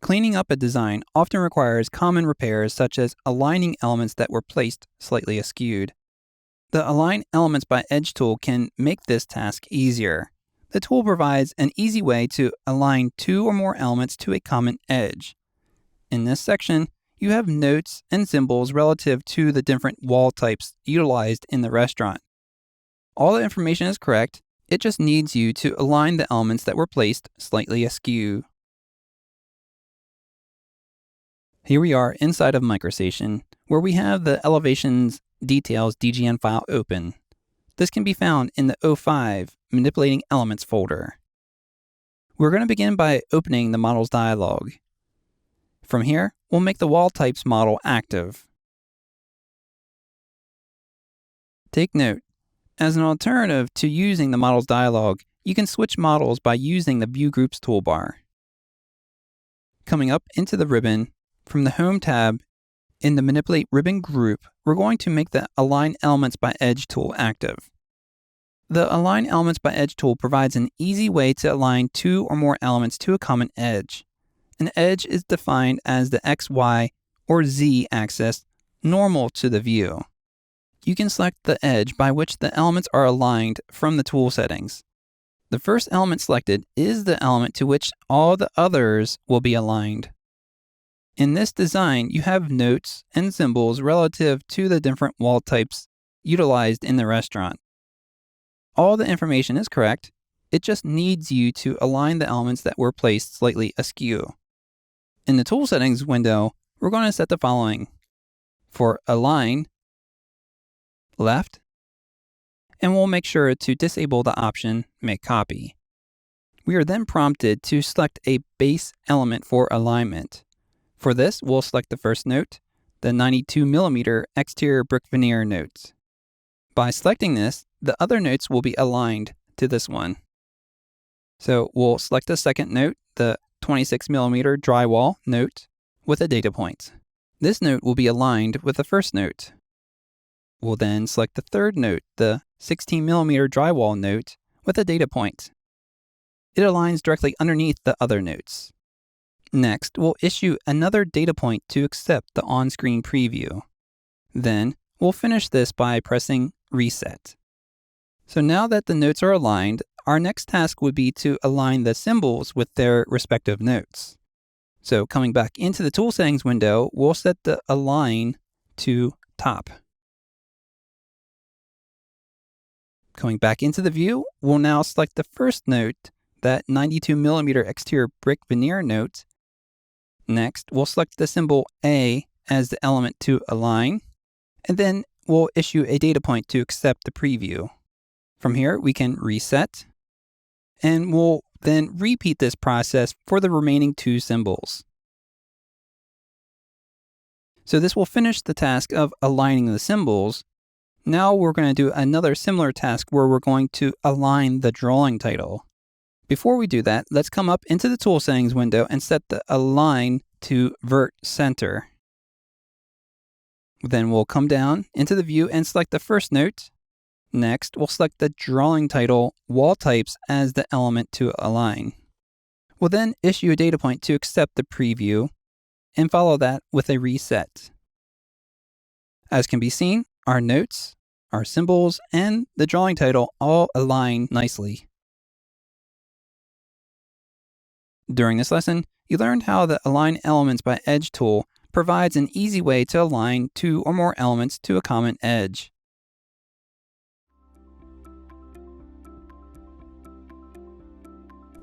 Cleaning up a design often requires common repairs such as aligning elements that were placed slightly askewed. The Align Elements by Edge tool can make this task easier. The tool provides an easy way to align two or more elements to a common edge. In this section, you have notes and symbols relative to the different wall types utilized in the restaurant. All the information is correct, it just needs you to align the elements that were placed slightly askew. Here we are inside of MicroStation, where we have the Elevations Details DGN file open. This can be found in the 05 Manipulating Elements folder. We're going to begin by opening the Models dialog. From here, we'll make the Wall Types model active. Take note, as an alternative to using the Models dialog, you can switch models by using the View Groups toolbar. Coming up into the ribbon, from the Home tab, in the Manipulate Ribbon group, we're going to make the Align Elements by Edge tool active. The Align Elements by Edge tool provides an easy way to align two or more elements to a common edge. An edge is defined as the X, Y, or Z axis normal to the view. You can select the edge by which the elements are aligned from the tool settings. The first element selected is the element to which all the others will be aligned. In this design, you have notes and symbols relative to the different wall types utilized in the restaurant. All the information is correct, it just needs you to align the elements that were placed slightly askew. In the Tool Settings window, we're going to set the following. For Align, Left, and we'll make sure to disable the option Make Copy. We are then prompted to select a base element for alignment. For this, we'll select the first note, the 92mm exterior brick veneer note. By selecting this, the other notes will be aligned to this one. So we'll select the second note, the 26mm drywall note, with a data point. This note will be aligned with the first note. We'll then select the third note, the 16mm drywall note, with a data point. It aligns directly underneath the other notes. Next, we'll issue another data point to accept the on-screen preview. Then, we'll finish this by pressing Reset. So now that the notes are aligned, our next task would be to align the symbols with their respective notes. So coming back into the Tool Settings window, we'll set the Align to Top. Coming back into the view, we'll now select the first note, that 92mm exterior brick veneer note. Next, we'll select the symbol A as the element to align, and then we'll issue a data point to accept the preview. From here, we can reset, and we'll then repeat this process for the remaining two symbols. So this will finish the task of aligning the symbols. Now we're going to do another similar task where we're going to align the drawing title. Before we do that, let's come up into the Tool Settings window and set the Align to Vert Center. Then we'll come down into the view and select the first note. Next, we'll select the drawing title Wall Types as the element to align. We'll then issue a data point to accept the preview and follow that with a reset. As can be seen, our notes, our symbols, and the drawing title all align nicely. During this lesson, you learned how the Align Elements by Edge tool provides an easy way to align two or more elements to a common edge.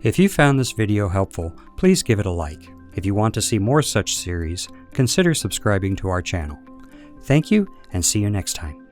If you found this video helpful, please give it a like. If you want to see more such series, consider subscribing to our channel. Thank you, and see you next time.